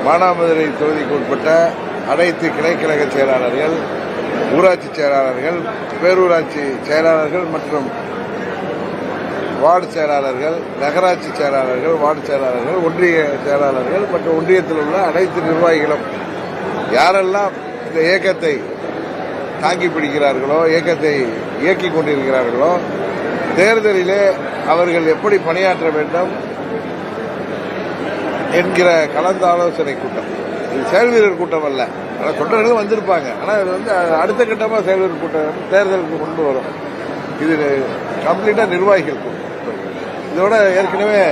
மானாமதுரை தொகுதிக்கு உட்பட்ட அனைத்து கிளைக்கழக செயலாளர்கள், ஊராட்சி செயலாளர்கள், பேரூராட்சி செயலாளர்கள் மற்றும் வார்டு செயலாளர்கள், நகராட்சி செயலாளர்கள், வார்டு செயலாளர்கள், ஒன்றிய செயலாளர்கள் மற்றும் ஒன்றியத்தில் உள்ள அனைத்து நிர்வாகிகளும் யாரெல்லாம் இந்த இயக்கத்தை தாங்கி பிடிக்கிறார்களோ, இயக்கத்தை இயக்கிக் கொண்டிருக்கிறார்களோ, தேர்தலிலே அவர்கள் எப்படி பணியாற்ற வேண்டும் என்கிற கலந்து ஆலோசனை கூட்டம். இது செயல்வீரர் கூட்டம் அல்ல. ஆனால் தொண்டர்களும் வந்திருப்பாங்க. ஆனால் இது அடுத்த கட்டமாக செயல்வீரர் கூட்டம் தேர்தலுக்கு கொண்டு வரும். இது கம்ப்ளீட்டா நிர்வாகிகள் கூட்டம். இதோட ஏற்கனவே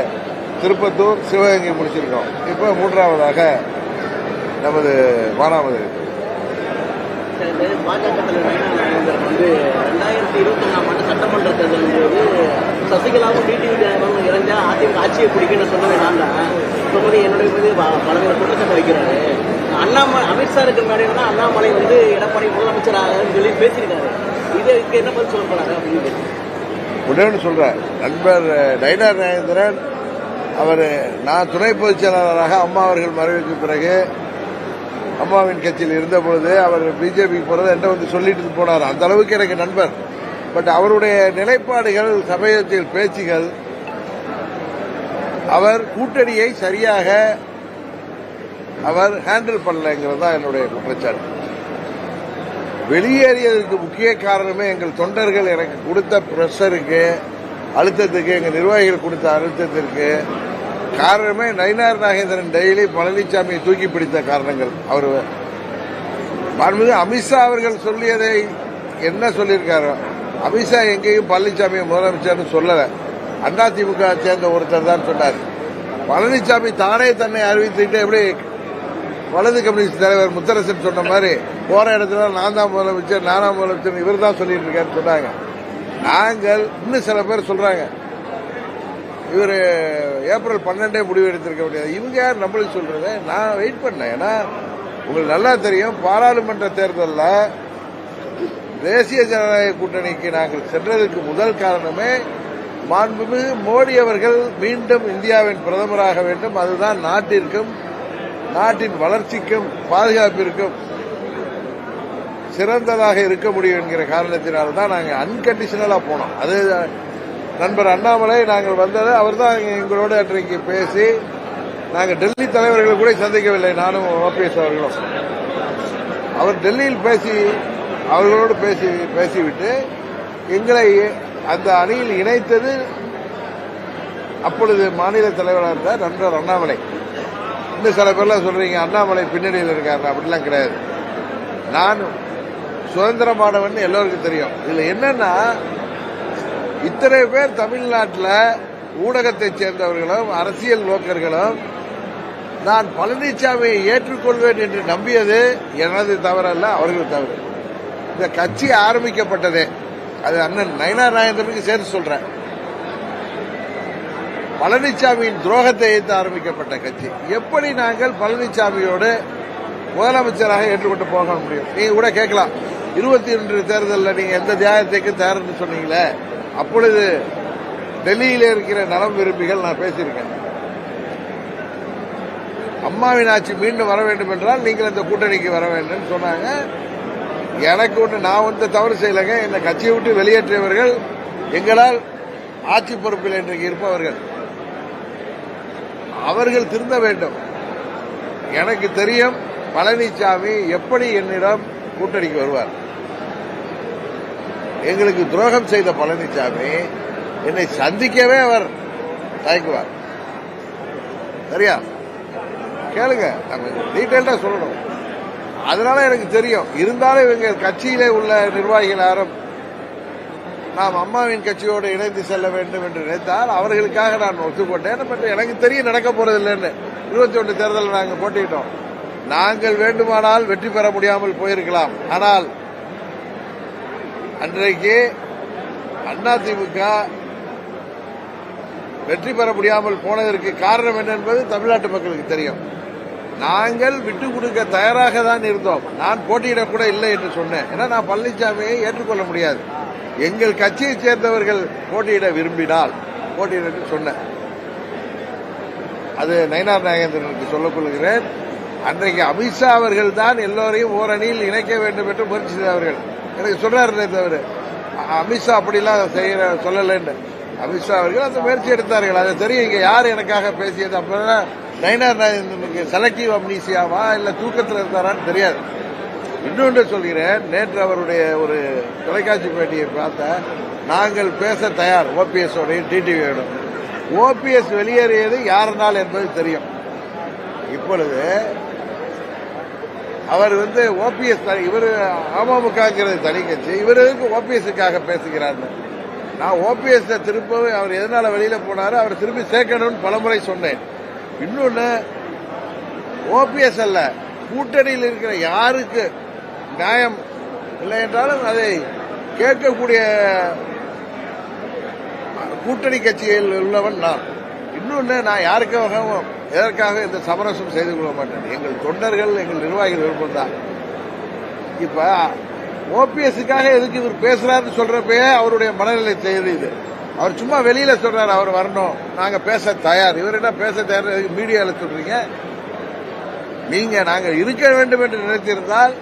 திருப்பத்தூர், சிவகங்கை முடிச்சிருக்கோம். இப்போ மூன்றாவதாக நமது மானாமதுரை. பாஜக தலைவர் வந்து 2021 சட்டமன்ற தேர்தலின் போது சசிகலாவும் டிடிவி தினகரனும் இறந்தா அதிமுக ஆட்சியை பிடிக்கணும்னு சொன்னது நான் தான். சொன்னது என்னுடைய மீது பலவித குற்றச்சாட்டு வைக்கிறாரு. அமித்ஷா இருக்கிற மேடையில அண்ணாமலை வந்து எடப்பாடி முதலமைச்சராக சொல்லி பேசியிருக்காரு. இதுக்கு என்ன பதில் சொல்ல போறாங்க அப்படின்னு உடனே சொல்றேன். நண்பர் நயினார் நாகேந்திரன் அவர் நான் துணை பொதுச் செயலாளராக அம்மா அவர்கள் மறைவுக்கு பிறகு அம்மாவின் கட்சியில் இருந்தபொழுது அவர் பிஜேபிக்கு போறது என்ற வந்து சொல்லிட்டு போனார். அந்த அளவுக்கு எனக்கு நண்பர். பட் அவருடைய நிலைப்பாடுகள், சமயத்தில் பேச்சுகள், அவர் கூட்டணியை சரியாக அவர் ஹேண்டில் பண்ணலங்கிறது தான் என்னுடைய குற்றச்சாட்டு. வெளியேறியதற்கு முக்கிய காரணமே எங்கள் தொண்டர்கள் எனக்கு கொடுத்த பிரஷருக்கு, அழுத்தத்துக்கு, எங்கள் நிர்வாகிகள் கொடுத்த அழுத்தத்திற்கு காரணமே நயினார் நாகேந்திரன் டெய்லி பழனிசாமியை தூக்கி பிடித்த காரணங்கள். அவர் மாண்புமிகு அமித்ஷா அவர்கள் சொல்லியதை என்ன சொல்லியிருக்காரோ, அமித்ஷா எங்கேயும் பழனிசாமியை முதலமைச்சர்னு சொல்லல. அதிமுக சேர்ந்த ஒருத்தர் தான் சொன்னார். பழனிசாமி தானே தன்னை அறிவித்துட்டு எப்படி வலது கம்யூனிஸ்ட் தலைவர் முத்தரசன் சொன்ன மாதிரி போற இடத்துல நான் தான் முதலமைச்சர், நானாம் முதலமைச்சர் இவர் தான் சொல்லிட்டு இருக்காருன்னு சொன்னாங்க. நாங்கள் இன்னும் சில பேர் சொல்றாங்க இவர் ஏப்ரல் 12 முடிவு எடுத்திருக்க முடியாது. இவங்க யார் நம்மளுக்கு சொல்றது? நான் வெயிட் பண்ணேன். ஏன்னா உங்களுக்கு நல்லா தெரியும், பாராளுமன்ற தேர்தலில் தேசிய ஜனநாயக கூட்டணிக்கு நாங்கள் சென்றதற்கு முதல் காரணமே மாண்புமிகு மோடி அவர்கள் மீண்டும் இந்தியாவின் பிரதமராக வேண்டும். அதுதான் நாட்டிற்கும், நாட்டின் வளர்ச்சிக்கும், பாதுகாப்பிற்கும் சிறந்ததாக இருக்க முடியும் என்கிற காரணத்தினால்தான் நாங்கள் அன்கண்டிஷனலா போனோம். அது நண்பர் அண்ணாமலை நாங்கள் வந்தது அவர் தான் எங்களோடு அன்றைக்கு பேசி, நாங்கள் டெல்லி தலைவர்கள் கூட சந்திக்கவில்லை, நானும் ஓபிஎஸ் அவர்களும். அவர் டெல்லியில் பேசி அவர்களோடு பேசிவிட்டு எங்களை அந்த அணியில் இணைத்தது அப்பொழுது மாநில தலைவராக இருந்தார் நண்பர் அண்ணாமலை. இன்னும் சில பேர்லாம் சொல்றீங்க அண்ணாமலை பின்னணியில் இருக்காரு. அப்படிலாம் கிடையாது. நான் சுதந்திரமானவன் எல்லோருக்கும் தெரியும். இதுல என்னன்னா, இத்தனை பேர் தமிழ்நாட்டில் ஊடகத்தைச் சேர்ந்தவர்களும் அரசியல் நோக்கர்களும் நான் பழனிசாமியை ஏற்றுக்கொள்வேன் என்று நம்பியது எனது தவறல்ல, அவர்கள் தவறு. இந்த கட்சி ஆரம்பிக்கப்பட்டதே அது அண்ணன் நயினார் நாகேந்திரனுக்கு சேர்த்து சொல்றேன். பழனிசாமியின் துரோகத்தை எதிர்த்து ஆரம்பிக்கப்பட்ட கட்சி. எப்படி நாங்கள் பழனிசாமியோடு முதலமைச்சராக ஏற்றுக்கொண்டு போக முடியும்? நீங்க கூட கேட்கலாம், 22 தேர்தலில் நீங்க எந்த தியாகத்துக்கு தயார்னு சொன்னீங்களே, அப்பொழுது டெல்லியில இருக்கிற நலம் விரும்பிகள் நான் பேசியிருக்கேன். அம்மாவின் ஆட்சி மீண்டும் வர வேண்டும் என்றால் நீங்கள் இந்த கூட்டணிக்கு வர வேண்டும் சொன்னாங்க. எனக்கு ஒன்று, நான் வந்து தவறு செய்யலைங்க. இந்த கட்சியை விட்டு வெளியேற்றியவர்கள் எங்களால் ஆட்சி பொறுப்பில் இன்றைக்கு இருப்பவர்கள், அவர்கள் திருந்த வேண்டும். எனக்கு தெரியும் பழனிசாமி எப்படி என்னிடம் கூட்டணிக்கு வருவார். எங்களுக்கு துரோகம் செய்த பழனிசாமி என்னை சந்திக்கவே அவர் தயங்குவார். சரியா? கேளுங்க, நம்ம டீட்டெயில்டா சொல்லணும். அதனால எனக்கு தெரியும். இருந்தாலும் இவங்க கட்சியிலே உள்ள நிர்வாகிகள் யாரும் நாம் அம்மாவின் கட்சியோடு இணைந்து செல்ல வேண்டும் என்று நினைத்தால் அவர்களுக்காக நான் ஒத்துக்கொண்டேன். பட் எனக்கு தெரியும் நடக்க போறதில்லைன்னு. 21 தேர்தலில் நாங்கள் போட்டிட்டோம். நாங்கள் வேண்டுமானால் வெற்றி பெற முடியாமல் போயிருக்கலாம். ஆனால் அன்றைக்கு அதிமுக வெற்றி பெற முடியாமல் போனதற்கு காரணம் என்ன என்பது தமிழ்நாட்டு மக்களுக்கு தெரியும். நாங்கள் விட்டுக் கொடுக்க தயாராக தான் இருந்தோம். நான் போட்டியிடக்கூட இல்லை என்று சொன்னேன். ஏன்னா நான் பழனிசாமியை ஏற்றுக்கொள்ள முடியாது. எங்கள் கட்சியைச் சேர்ந்தவர்கள் போட்டியிட விரும்பினால் போட்டியிட சொன்னேன். அது நயினார் நாகேந்திரனுக்கு சொல்லிக் கொள்கிறேன். அன்றைக்கு அமித்ஷா அவர்கள் தான் எல்லோரையும் ஓரணியில் இணைக்க வேண்டும் என்று முயற்சி செய்தவர்கள். எனக்கு சொல்றாரு தவிர அமித்ஷா அப்படிலாம் செய்யற சொல்லலன்னு. அமித்ஷா அவர்கள் அந்த முயற்சி எடுத்தார்கள். அதை தெரியும். இங்க யார் எனக்காக பேசியது அப்பதான் நயினார் செலக்டிவ் அம்னீசியாவா இல்ல தூக்கத்தில் இருந்தாரான்னு தெரியாது. இன்னொன்று சொல்கிறேன், நேற்று அவருடைய ஒரு தொலைக்காட்சி பேட்டியை பார்த்த நாங்கள் பேச தயார் ஓபிஎஸ் ஓடையும் டிடிவியோடும். ஓபிஎஸ் வெளியேறியது யாருனால் என்பது தெரியும். இப்பொழுது அவர் ஓபிஎஸ் இவர் அமமுகங்கிறது தனி கட்சி, இவருக்கு ஓபிஎஸ்க்காக பேசுகிறார். நான் ஓபிஎஸ் திருப்பவும் அவர் எதனால வெளியில போனாரு, அவர் திருப்பி சேர்க்கணும்னு பலமுறை சொன்னேன். இன்னொன்னு, ஓபிஎஸ் அல்ல, கூட்டணியில் இருக்கிற யாருக்கு நியாயம் இல்லை என்றாலும் அதை கேட்கக்கூடிய கூட்டணி கட்சியில் உள்ளவன் நான். இன்னொன்னு, நான் யாருக்காகவும் எதற்காக இந்த சமரசம் செய்து கொள்ள மாட்டேன். எங்கள் தொண்டர்கள், எங்கள் நிர்வாகிகள் விருப்பம் தான். இப்ப ஓபிஎஸ்க்காக எதுக்கு இவர் பேசுறாருன்னு சொல்றப்பயே அவருடைய மனநிலை தெரியுது. அவர் சும்மா வெளியில சொல்றாரு அவர் வரணும், நாங்க பேச தயார். இவர் என்ன பேச தயார் மீடியாவில் சொல்றீங்க? நீங்க நாங்கள் இருக்க வேண்டும் என்று நினைத்திருந்தால்,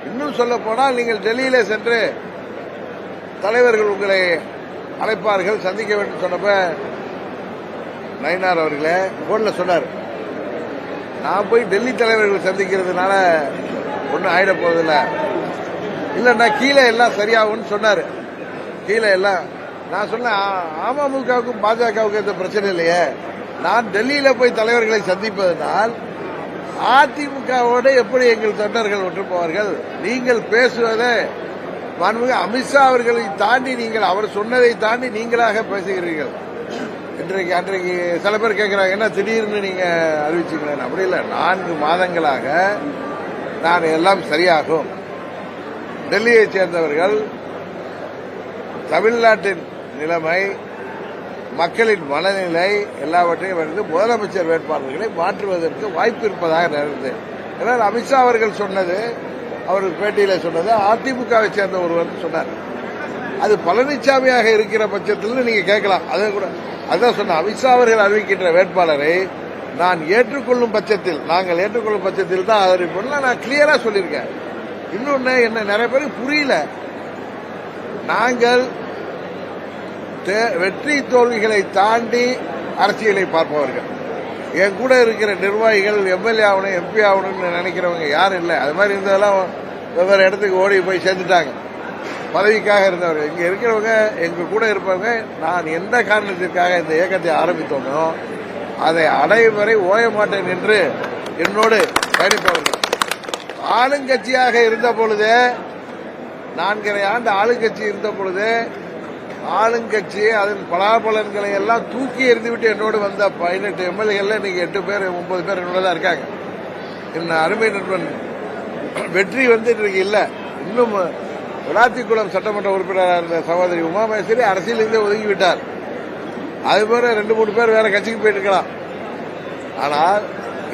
இன்னும் சொல்ல போனால் நீங்கள் டெல்லியில சென்று தலைவர்கள் உங்களை அழைப்பார்கள், சந்திக்க வேண்டும் சொன்னப்ப நயினார் அவர்களே போன்ல சொன்னார், நான் போய் டெல்லி தலைவர்கள் சந்திக்கிறதுனால ஒன்னும் ஆயிட போவதில்லை, இல்லன்னா கீழே எல்லாம் சரியாகும்னு சொன்னாரு. கீழே எல்லாம் நான் சொன்னேன், அமமுகவுக்கும் பாஜகவுக்கும் எந்த பிரச்சனை இல்லையே, நான் டெல்லியில போய் தலைவர்களை சந்திப்பதனால் அதிமுகவோடு எப்படி எங்கள் தொண்டர்கள் ஒன்று போவார்கள்? நீங்கள் பேசுவதை மாண்புமிகு அமித்ஷா அவர்களை தாண்டி நீங்கள் அவர் சொன்னதை தாண்டி நீங்களாக பேசுகிறீர்கள். அன்றைக்கு சில பேர் கேட்கிறாங்க, என்ன திடீர்னு நீங்க அறிவிச்சீங்களேன்? அப்படி இல்லை, 4 மாதங்களாக நான் எல்லாம் சரியாகும். டெல்லியை சேர்ந்தவர்கள் தமிழ்நாட்டின் நிலைமை, மக்களின் மனநிலை எல்லாவற்றையும் முதலமைச்சர் வேட்பாளர்களை மாற்றுவதற்கு வாய்ப்பு இருப்பதாக நடந்தது. ஏன்னால் அமித்ஷா அவர்கள் சொன்னது, அவர் பேட்டியில சொன்னது அதிமுகவை சேர்ந்த ஒருவர் சொன்னார். அது பழனிசாமியாக இருக்கிற பட்சத்தில் நீங்க கேட்கலாம். அதை கூட அதான் சொன்ன, அமித்ஷா அவர்கள் அறிவிக்கின்ற வேட்பாளரை நான் ஏற்றுக்கொள்ளும் பட்சத்தில், நாங்கள் ஏற்றுக்கொள்ளும் பட்சத்தில் தான் அறிவிப்போம். நான் கிளியரா சொல்லியிருக்கேன். இன்னொன்னு, என்ன நிறைய பேருக்கு புரியல, நாங்கள் வெற்றி தோல்விகளை தாண்டி அரசியலை பார்ப்பவர்கள். என் கூட இருக்கிற நிர்வாகிகள் எம்எல்ஏ ஆகணும், எம்பி ஆகணும்னு நினைக்கிறவங்க யாரும் இல்லை. அது மாதிரி இருந்ததெல்லாம் வெவ்வேறு இடத்துக்கு ஓடி போய் சேர்ந்துட்டாங்க, பதவிக்காக இருந்தவர்கள். இங்க இருக்கிறவங்க, எங்க கூட இருப்பவங்க, நான் எந்த காரணத்திற்காக இந்த இயக்கத்தை ஆரம்பித்தோமோ அதை அடையும் வரை ஓய மாட்டேன் என்று என்னோடு பயணிப்பவர்கள். ஆளுங்கட்சியாக இருந்த பொழுது, 4.5 ஆண்டு ஆளுங்கட்சி இருந்த பொழுது, ஆளுங்கட்சி அதன் பலாபலன்களை எல்லாம் தூக்கி எறிந்துவிட்டு என்னோடு வந்த 18 எம்எல்ஏல இன்னைக்கு 8 பேர் 9 பேர் என்னோட தான் இருக்காங்க. என்ன அருமை நண்பன் வெற்றி இன்றைக்கு இல்ல. இன்னும் விளாத்திக்குளம் சட்டமன்ற உறுப்பினராக இருந்த சகோதரி உமாமேஸ்வரி அரசியலிருந்தே ஒதுங்கிவிட்டார். அதுபோல 2-3 பேர் வேற கட்சிக்கு போயிட்டு இருக்கலாம். ஆனால்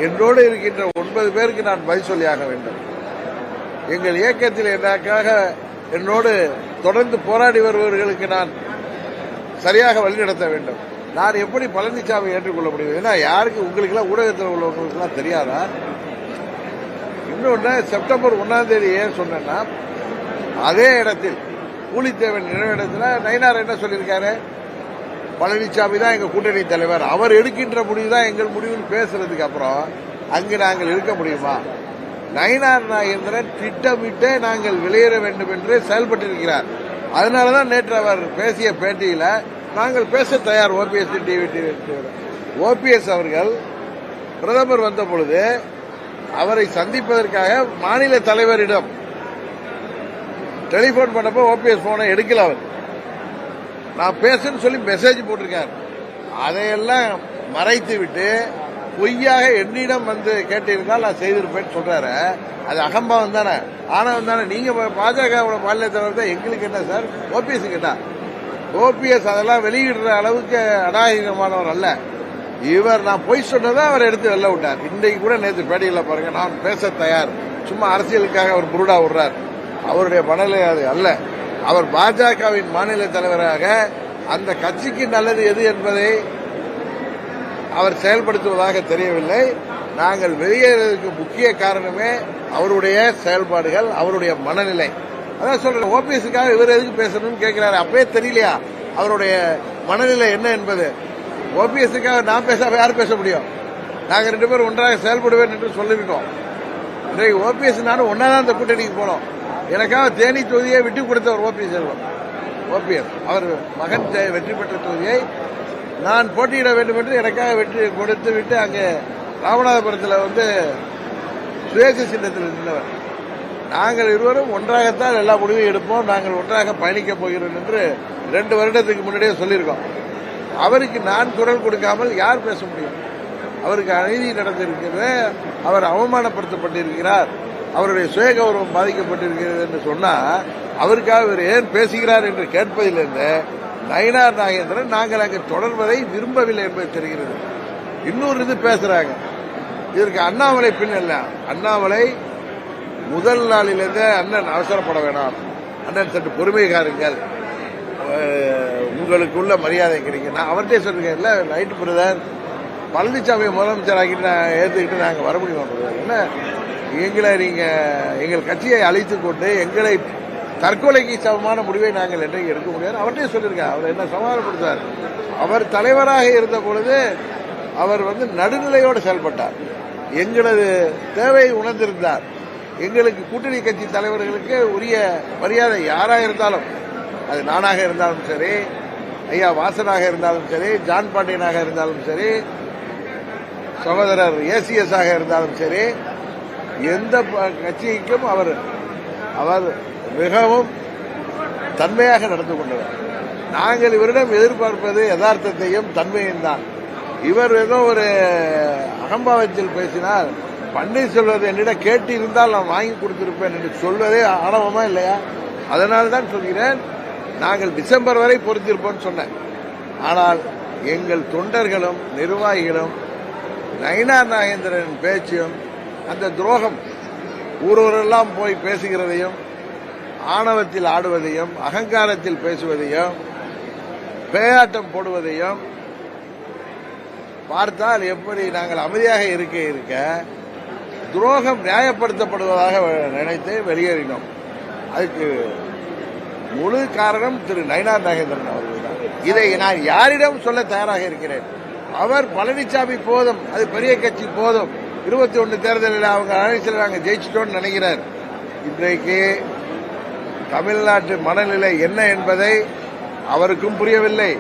என்னோடு இருக்கின்ற 9 பேருக்கு நான் பதில் சொல்லியாக வேண்டும். எங்கள் இயக்கத்தில் எனக்காக என்னோடு தொடர்ந்து போராடி வருபவர்களுக்கு நான் சரியாக வழிநடத்த வேண்டும். நான் எப்படி பழனிசாமி ஏற்றுக்கொள்ள முடியும்? ஏன்னா யாருக்கு, உங்களுக்கு எல்லாம் ஊடகத்தில் உள்ளவங்களுக்கு எல்லாம் தெரியாதா? இன்னொன்னு, செப்டம்பர் 1ஆம் தேதி ஏன் சொன்னா, அதே இடத்தில் பூலித்தேவன் நினைவிடத்தில் நயினார் என்ன சொல்லியிருக்காரு, பழனிசாமி தான் எங்க கூட்டணி தலைவர், அவர் எடுக்கின்ற முடிவு தான் எங்கள் முடிவுன்னு பேசுறதுக்கு அப்புறம் அங்கு நாங்கள் இருக்க முடியுமா? நயினார் நாகேந்திரன் திட்டமிட்டே நாங்கள் வெளியேற வேண்டும் என்று செயல்பட்டிருக்கிறார். அதனாலதான் நேற்று அவர் பேசிய பேட்டியில நாங்கள் பேச தயார். ஓபிஎஸ் அவர்கள் பிரதமர் வந்த பொழுது அவரை சந்திப்பதற்காக மாநில தலைவரிடம் டெலிபோன் பண்ணப்போ ஓபிஎஸ் போனை எடுக்கல. அவர் நான் பேசுன்னு சொல்லி மெசேஜ் போட்டிருக்கார். அதையெல்லாம் மறைத்து விட்டு பொய்யாக என்னிடம் கேட்டிருந்தால் நான் செய்திருப்பேன்னு சொல்றாரு. அது அகம்பாவம் தானே, ஆணவம் தானே. நீங்க பாஜக மாநில தலைவர் தான், எங்களுக்கு என்ன சார்? ஓபிஎஸ் கேட்டா ஓபிஎஸ் அதெல்லாம் வெளியிடுற அளவுக்கு அநாகரிகமானவர் அல்ல. இவர் நான் பொய் சொன்னதை அவர் எடுத்து வெளில விட்டார். இன்றைக்கு கூட நேற்று பேட்டியில் பாருங்க, நான் பேச தயார், சும்மா அரசியலுக்காக அவர் புருடா விடுறார். அவருடைய மனநிலை அது அல்ல. அவர் பாஜகவின் மாநில தலைவராக அந்த கட்சிக்கு நல்லது எது என்பதை அவர் செயல்படுத்துவதாக தெரியவில்லை. நாங்கள் வெளியேறதுக்கு முக்கிய காரணமே அவருடைய செயல்பாடுகள், அவருடைய மனநிலை. அதான் சொல்றேன், ஓபிஎஸ்க்காக இவர் எதுக்கு பேசணும்னு கேட்கிறாரு. அப்பவே தெரியலையா அவருடைய மனநிலை என்ன என்பது? ஓபிஎஸ்க்காக நான் பேசாம யார் பேச முடியும்? நாங்க 2 பேரும் ஒன்றாக செயல்படுவேன் என்று சொல்லியிருக்கோம். இன்றைக்கு ஓபிஎஸ் நானும் ஒன்னாதான் அந்த கூட்டணிக்கு போனோம். எனக்காக தேனி தொகுதியை விட்டு கொடுத்தவர் ஓபிஎஸ். அவர் மகன் வெற்றி பெற்ற தொகுதியை நான் போட்டியிட வேண்டும் என்று எனக்காக வெற்றி கொடுத்து விட்டு அங்கே ராமநாதபுரத்தில் சுயேட்சை சின்னத்தில் இருந்தவர். நாங்கள் இருவரும் ஒன்றாகத்தான் எல்லா முடிவையும் எடுப்போம், நாங்கள் ஒன்றாக பயணிக்கப் போகிறோம் என்று 2 வருடத்துக்கு முன்னாடியே சொல்லியிருக்கோம். அவருக்கு நான் குரல் கொடுக்காமல் யார் பேச முடியும்? அவருக்கு அநீதி நடந்திருக்கிறது, அவர் அவமானப்படுத்தப்பட்டிருக்கிறார், அவருடைய சுய கௌரவம் பாதிக்கப்பட்டிருக்கிறது என்று சொன்னா அவருக்காக இவர் ஏன் பேசுகிறார் என்று கேட்பதிலிருந்து நயினார் நாகேந்திரன் நாங்கள் அங்கு தொடர்வதை விரும்பவில்லை என்பது தெரிகிறது. இன்னொரு இது பேசுறாங்க, இதற்கு அண்ணாமலை பின் அல்ல. அண்ணாமலை முதல் நாளிலிருந்து அண்ணன் அவசரப்பட வேணாம், அண்ணன் சற்று பொறுமை காருங்கள், உங்களுக்கு உள்ள மரியாதை கிடைக்கும். நான் அவர்கிட்ட சொல்றேன், இல்ல ரைட் பிரதர், பழனிசாமி முதலமைச்சர் ஆகிட்டு நான் ஏற்றுக்கிட்டு நாங்கள் வர முடியும். என்ன எங்களை நீங்க எங்கள் கட்சியை அழைத்துக் கொண்டு எங்களை தற்கொலைக்கு சமமான முடிவை நாங்கள் என்றைக்கு எடுக்க முடியாது. அவர்கிட்ட சொல்லியிருக்கார். அவர் என்ன சமாதானப்படுத்தார்? அவர் தலைவராக இருந்த பொழுது அவர் நடுநிலையோடு செயல்பட்டார், எங்களது தேவையை உணர்ந்திருந்தார். எங்களுக்கு கூட்டணி கட்சி தலைவர்களுக்கு உரிய மரியாதை யாராக இருந்தாலும், அது நானாக இருந்தாலும் சரி, ஐயா வாசனாக இருந்தாலும் சரி, ஜான் பாண்டியனாக இருந்தாலும் சரி, சகோதரர் ஏசிஎஸ் ஆக இருந்தாலும் சரி, எந்த கட்சிக்கும் அவர் மிகவும் தன்மையாக நடந்து கொண்டவர். நாங்கள் இவரிடம் எதிர்பார்ப்பது யதார்த்தத்தையும் தன்மையும் தான். இவர் ஏதோ ஒரு அகம்பாவத்தில் பேசினால், பன்னீர்செல்வத்தை என்னிடம் கேட்டு இருந்தால் நான் வாங்கி கொடுத்திருப்பேன் என்று சொல்வதே ஆணவமா இல்லையா? அதனால்தான் சொல்கிறேன், நாங்கள் டிசம்பர் வரை பொறுத்திருப்போம் சொன்னேன். ஆனால் எங்கள் தொண்டர்களும் நிர்வாகிகளும் நயினார் நாகேந்திரன் பேச்சும் அந்த துரோகம், ஊரெல்லாம் போய் பேசுகிறதையும், ஆணவத்தில் ஆடுவதையும், அகங்காரத்தில் பேசுவதையும், பேயாட்டம் போடுவதையும் பார்த்தால் எப்படி நாங்கள் அமைதியாக இருக்க துரோகம் நியாயப்படுத்தப்படுவதாக நினைத்து வெளியேறினோம். அதுக்கு முழு காரணம் திரு நயினார் நாகேந்திரன் அவர்கள் தான். இதை நான் யாரிடம் சொல்ல தயாராக இருக்கிறேன்? அவர் பழனிசாமி போதும், அது பெரிய கட்சி போதும், 21 தேர்தலில் அவங்க அழைச்சிருக்காங்க, ஜெயிச்சிட்டோன்னு நினைக்கிறார். இன்றைக்கு தமிழ்நாட்டு மனநிலை என்ன என்பதை அவருக்கும் புரியவில்லை,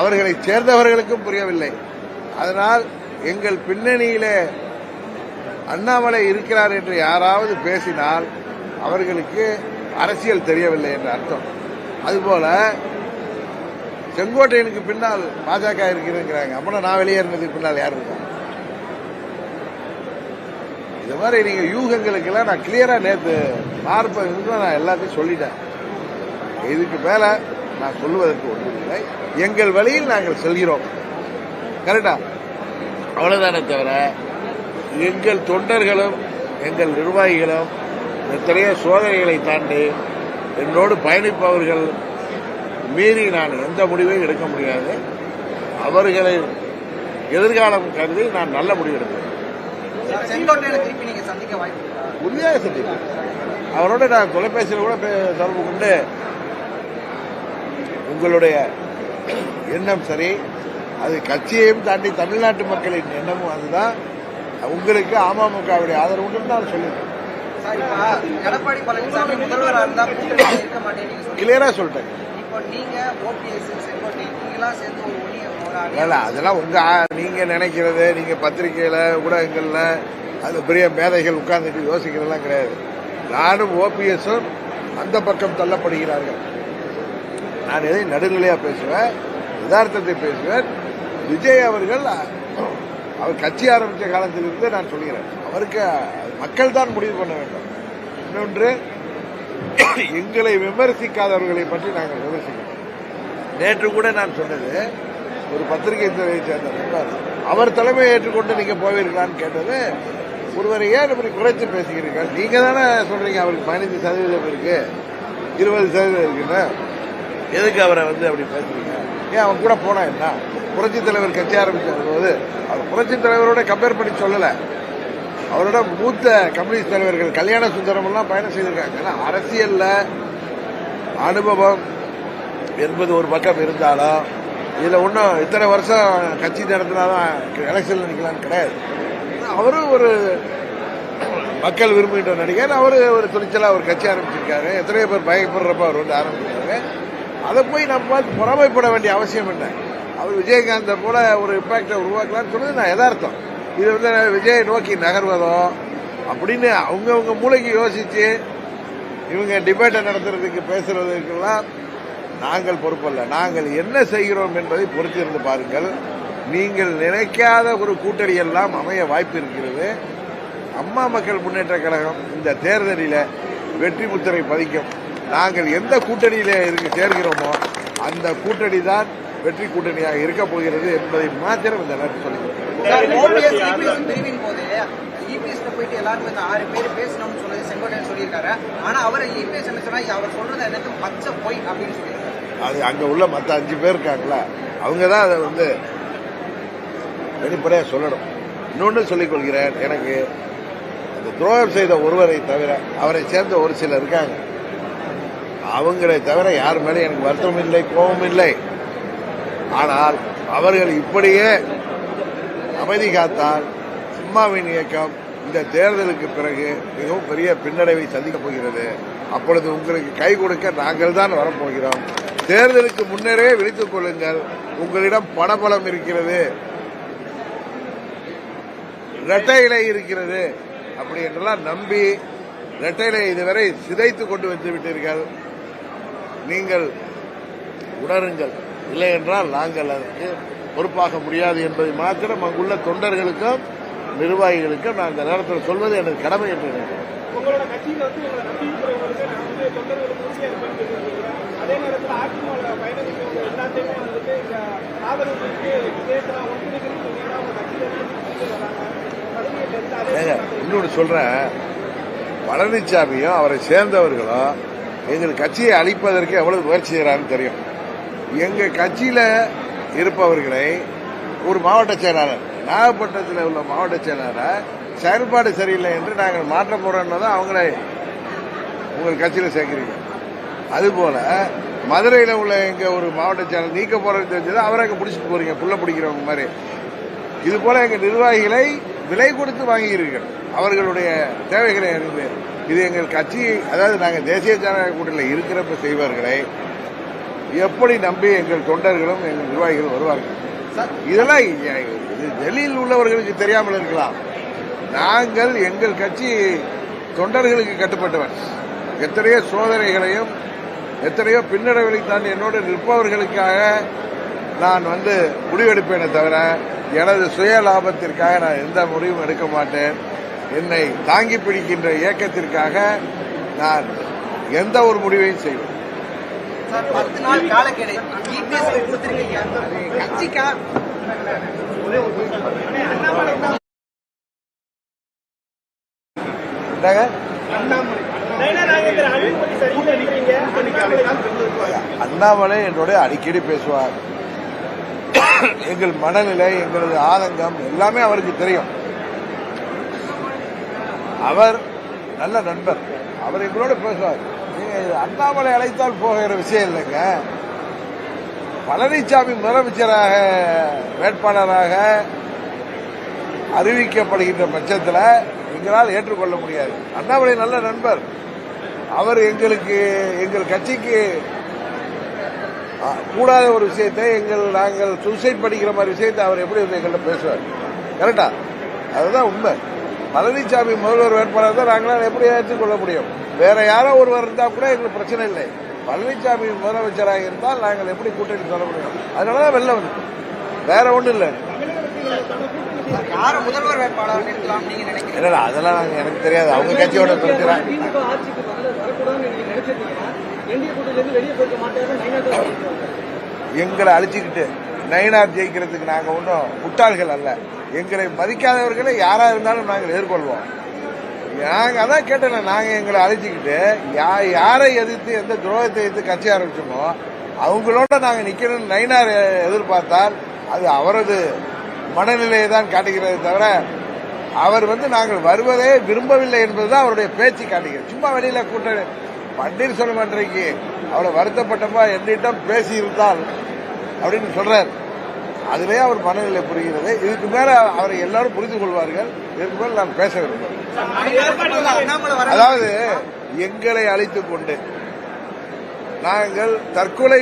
அவர்களை சேர்ந்தவர்களுக்கும் புரியவில்லை. அதனால் எங்கள் பின்னணியிலே அண்ணாமலை இருக்கிறார் என்று யாராவது பேசினால் அவர்களுக்கு அரசியல் தெரியவில்லை என்ற அர்த்தம். அதுபோல செங்கோட்டையனுக்கு பின்னால் பாஜக இருக்கிறதுங்கிறாங்க, அப்படின்னா நான் வெளியேறினதுக்கு பின்னால் யார் இருக்கா? இது மாதிரி நீங்க யூகங்களுக்கெல்லாம் நான் கிளியரா நேற்று பார்ப்பதுக்கு நான் எல்லாத்தையும் சொல்லிட்டேன். இதுக்கு மேல நான் சொல்லுவதற்கு ஒன்றுமில்லை. எங்கள் வழியில் நாங்கள் செல்கிறோம், கரெக்டா? அவ்வளவுதானே தவிர எங்கள் தொண்டர்களும் எங்கள் நிர்வாகிகளும் எத்தனையோ சோதனைகளை தாண்டி என்னோடு பயணிப்பவர்கள் மீறி நான் எந்த முடிவையும் எடுக்க முடியாது. அவர்களை எதிர்காலம் கருதி நான் நல்ல முடிவு எடுப்பேன். உறுதியாக சந்திப்பேன். அவரோட நான் தொலைபேசியில் கூட தொடர்பு கொண்டு உங்களுடைய எண்ணம் சரி, அது கட்சியையும் தாண்டி தமிழ்நாட்டு மக்களின் எண்ணமும் அதுதான், உங்களுக்கு அமமுகவுடைய ஆதரவு நான் சொல்லியிருக்கேன். எடப்பாடி பழனிசாமி முதல்வராக இருந்தால் இருக்க மாட்டேன் கிளியரா சொல்லிட்டேன். அதெல்லாம் உங்க நீங்க நினைக்கிறது, நீங்க பத்திரிகையில ஊடகங்கள்ல அது பெரிய மேதைகள் உட்கார்ந்துட்டு யோசிக்கிறதெல்லாம் கிடையாது. நானும் ஓபிஎஸும் அந்த பக்கம் தள்ளப்படுகிறார்கள். நான் எதை நடுநிலையா பேசுவேன், யதார்த்தத்தை பேசுவேன். விஜய் அவர்கள் அவர் கட்சி ஆரம்பித்த காலத்திலிருந்து நான் சொல்கிறேன், அவருக்கு மக்கள் தான் முடிவு பண்ண வேண்டும். இன்னொன்று, எங்களை விமர்சிக்காதவர்களை பற்றி நாங்கள் விமர்சிக்கிறோம். நேற்று கூட நான் சொன்னது, ஒரு பத்திரிகை துறையை சேர்ந்த நண்பர் அவர் தலைமையை ஏற்றுக்கொண்டு நீங்க போவீர்களான்னு கேட்டது, ஒருவரை ஏன் இப்படி குறைச்சு பேசுகிறீர்கள்? நீங்க தானே சொல்றீங்க அவருக்கு 15% இருக்கு, 20% இருக்குன்னு, எதுக்கு அவரை அப்படி பேசுறீங்க? ஏன் அவன் கூட போனா என்ன? புரட்சி தலைவர் கட்சி ஆரம்பிச்ச போது அவர் புரட்சி தலைவரோட கம்பேர் பண்ணி சொல்லல, அவரோட மூத்த கம்யூனிஸ்ட் தலைவர்கள் கல்யாண சுந்தரம் எல்லாம் பயணம் செய்திருக்காங்க. ஏன்னா அரசியல்ல அனுபவம் என்பது ஒரு பக்கம் இருந்தாலும் இதுல ஒன்றும் இத்தனை வருஷம் கட்சி நடத்தினாதான் எலெக்ஷன்ல நிக்கலாம்னு கிடையாது. அவரும் ஒரு மக்கள் விரும்புகின்ற நடிகர். அவரு ஒரு துணிச்சலா ஒரு கட்சி ஆரம்பிச்சிருக்காரு. எத்தனையோ பேர் பயப்படுறப்ப அவர் வந்து ஆரம்பிச்சிருக்காரு. அதை போய் நம்ம பார்த்து பொறாமைப்பட வேண்டிய அவசியம் என்ன? அவர் விஜயகாந்தை போல ஒரு இம்பாக்டை உருவாக்கலாம்னு சொன்னது நான் யதார்த்தம். இது வந்து விஜய் நோக்கி நகர்வதோ அப்படின்னு அவங்கவுங்க மூளைக்கு யோசிச்சு இவங்க டிபேட்டை நடத்துறதுக்கு பேசுறதுக்கெல்லாம் நாங்கள் பொறுப்பல்ல. நாங்கள் என்ன செய்கிறோம் என்பதை பொறுத்திருந்து பாருங்கள். நீங்கள் நினைக்காத ஒரு கூட்டணி எல்லாம் அமைய வாய்ப்பு இருக்கிறது. அம்மா மக்கள் முன்னேற்ற கழகம் இந்த தேர்தலில் வெற்றி முத்திரை பதிக்கும். நாங்கள் எந்த கூட்டணியில சேர்கிறோமோ அந்த கூட்டணி தான் வெற்றி கூட்டணியாக இருக்க போகிறது என்பதை மாத்திரம் இந்த நேரத்தில் சொல்லிக்கிறோம். பிரிவின் போது இபிஎஸ்ல போயிட்டு எல்லாரும் இந்த 6 பேர் பேசணும்னு சொன்னது செங்கோட்டையன் சொல்லியிருக்காரு. ஆனா அவர் இபிஎஸ் என்ன சொன்னா அவர் சொல்றது எனக்கு பச்சை பொய் அப்படின்னு சொல்லியிருக்காரு. அது அங்க உள்ள மற்ற 5 பேர் இருக்காங்களா, அவங்கதான் அதை வந்து வெளிப்படையா சொல்லணும். இன்னொன்னு சொல்லிக் கொள்கிறேன், எனக்கு அந்த துரோகம் செய்த ஒருவரை தவிர அவரை சேர்ந்த ஒரு சிலர் இருக்காங்க. அவங்களை தவிர யார் மேலே எனக்கு வருத்தம் இல்லை, கோபம் இல்லை. ஆனால் அவர்கள் இப்படியே அமைதி காத்தால் அம்மாவின் இயக்கம் இந்த தேர்தலுக்கு பிறகு மிகவும் பெரிய பின்னடைவை சந்திக்கப் போகிறது. அப்பொழுது உங்களுக்கு கை கொடுக்க நாங்கள் தான் வரப்போகிறோம். தேர்தலுக்கு முன்னரே விழித்துக் கொள்ளுங்கள், உங்களிடம் பணபலம் இருக்கிறது, இரட்டை இலை இருக்கிறது அப்படி என்றெல்லாம் நம்பி இரட்டை இலை இதுவரை சிதைத்துக் கொண்டு வந்து விட்டீர்கள். நீங்கள் உணருங்கள், இல்லை என்றால் நாங்கள் அதற்கு பொறுப்பாக முடியாது என்பதை மாத்திரம் அங்குள்ள தொண்டர்களுக்கும் நிர்வாகிகளுக்கும் நான் இந்த நேரத்தில் சொல்வது எனக்கு கடமை என்று நினைக்கிறேன். உங்களோட கட்சியில வந்து உங்களை நம்பி இருக்கிறவங்களுக்கு நான் வந்து தொண்டர்களுக்கு உறுதியா இருப்பேன்னு சொல்லியிருக்கிறேன். அதே நேரத்தில் அதிமுக பயணிக்கிறவங்க எல்லாத்தையுமே வந்துட்டு இந்த ஆதரவு ஒன்றிணைக்கணும்னு சொன்னீங்கன்னா உங்க கட்சியில வராங்க. இன்னொன்று சொல்றேன், பழனிசாமியும் அவரை சேர்ந்தவர்களும் எங்கள் கட்சியை அழிப்பதற்கு எவ்வளவு முயற்சி செய்யறான்னு தெரியும். எங்க கட்சியில இருப்பவர்களை ஒரு மாவட்ட செயலாளர், நாகப்பட்டினத்தில் உள்ள மாவட்ட செயலாளர் செயல்பாடு சரியில்லை என்று நாங்கள் மாற்ற போறோம்னு தான் அவங்களை உங்கள் கட்சியில சேர்க்கிறீங்க. அதுபோல மதுரையில் உள்ள எங்க ஒரு மாவட்ட செயலாளர் நீக்க போறது தெரிஞ்சது அவரை அங்க பிடிச்சிட்டு போறீங்க, புள்ள பிடிக்கிறவங்க மாதிரி. இது போல எங்க நிர்வாகிகளை விலை கொடுத்து வாங்குகிறீர்கள் அவர்களுடைய தேவைகளை அறிந்து. இது எங்கள் கட்சி, அதாவது நாங்கள் தேசிய ஜனநாயக கூட்டணியில் இருக்கிறப்ப செய்வார்களை எப்படி நம்பி எங்கள் தொண்டர்களும் எங்கள் நிர்வாகிகளும் வருவார்கள்? இதெல்லாம் டெல்லியில் உள்ளவர்களுக்கு தெரியாமல் இருக்கலாம். நாங்கள் எங்கள் கட்சி தொண்டர்களுக்கு கட்டுப்பட்டவர். எத்தனையோ சோதனைகளையும் எத்தனையோ பின்னடைவுகளை தாண்டி என்னோடு நிற்பவர்களுக்காக நான் வந்து முடிவெடுப்பேனே தவிர எனது சுய லாபத்திற்காக நான் எந்த முடிவும் எடுக்க மாட்டேன். என்னை தாங்கி பிடிக்கின்ற இயக்கத்திற்காக நான் எந்த ஒரு முடிவையும் செய்வேன். 10 நாள் காலக்கெடு இபிஎஸ் கொடுத்திருக்கீங்க கட்சிக்கா? அண்ணாமலை என்னோட அடிக்கடி பேசுவார். எங்கள் மனநிலை, எங்களது ஆதங்கம் எல்லாமே அவருக்கு தெரியும். அவர் நல்ல நண்பர், அவர் எங்களோட பேசுவார். அண்ணாமலை அழைத்தால் போகிற விஷயம் இல்லைங்க. பழனிசாமி முதலமைச்சராக வேட்பாளராக அறிவிக்கப்படுகின்ற பட்சத்தில் எங்களால் ஏற்றுக்கொள்ள முடியாது. அண்ணாமலை நல்ல நண்பர். அவர் எங்கள் கட்சிக்கு கூடாத ஒரு விஷயத்தை நாங்கள் சூசைட் படிக்கிற மாதிரி விஷயத்தை அவர் எப்படி எங்கள்கிட்ட பேசுவார்? கரெக்டா? அதுதான் உண்மை. பழனிசாமி முதல்வர் வேட்பாளர் தான் நாங்களால் எப்படி ஏற்றுக்கொள்ள முடியும்? வேற யாரோ ஒருவர் இருந்தால் கூட எங்களுக்கு பிரச்சனை இல்லை. பழனிசாமி முதலமைச்சராக இருந்தால் நாங்கள் எப்படி கூட்டணி சொல்ல முடியும்? அதனாலதான் வெளில வந்து, வேற ஒன்றும் இல்லை. யார முதல்வர் வேட்பாளர் இருக்கலாம் நீங்க நினைக்கிறீங்க? இல்ல அதெல்லாம் எனக்கு தெரியாது. அவங்க கட்சியோட சொல்லிக்கிறாங்க. எங்களை அழிச்சுக்கிட்டு நயினார் ஜெயிக்கிறதுக்கு நாங்க ஒன்றும் முட்டாள்கள் அல்ல. எங்களை மதிக்காதவர்களை யாரா இருந்தாலும் நாங்கள் எதிர்கொள்வோம். நாங்க அதான் கேட்டேன், நாங்க எங்களை அழிச்சுக்கிட்டு யாரை எதிர்த்து எந்த துரோகத்தை எதிர்த்து கட்சி ஆரம்பிச்சோமோ அவங்களோட நாங்க நிக்கணும்னு நயினார் எதிர்பார்த்தால் அது அவரது மனநிலையை தான் காட்டுகிறதே தவிர அவர் நாங்கள் வருவதே விரும்பவில்லை என்பதுதான் அவருடைய பேச்சு காட்டுகிறது. சும்மா வெளியில கூட்ட பன்னீர்செல்வம் அன்றைக்கு அவ்வளவு வருத்தப்பட்டப்பா என்னிடம் பேசி இருந்தால் அப்படின்னு சொல்றாரு. அதுவே அவர் மனநிலை புரிகிறது. இதுக்கு மேல அவரை எல்லாரும் புரிந்து கொள்வார்கள். இதுக்கு மேல நான் பேச விரும்புகிறேன். அதாவது எங்களை அழைத்துக் கொண்டு நாங்கள் தற்கொலை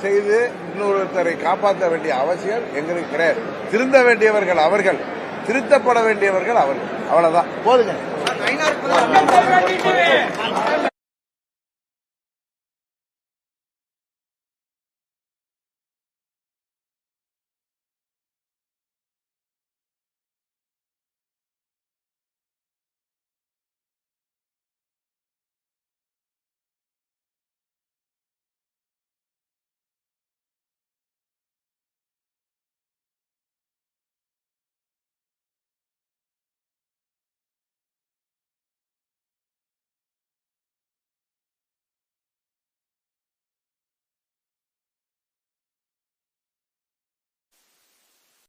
செய்து இன்னொருத்தரை காப்பாற்ற வேண்டிய அவசியம் எங்களுக்கு கிடையாது. திருந்த வேண்டியவர்கள் அவர்கள், திருத்தப்பட வேண்டியவர்கள் அவர்கள். அவ்வளவுதான், போதுங்க.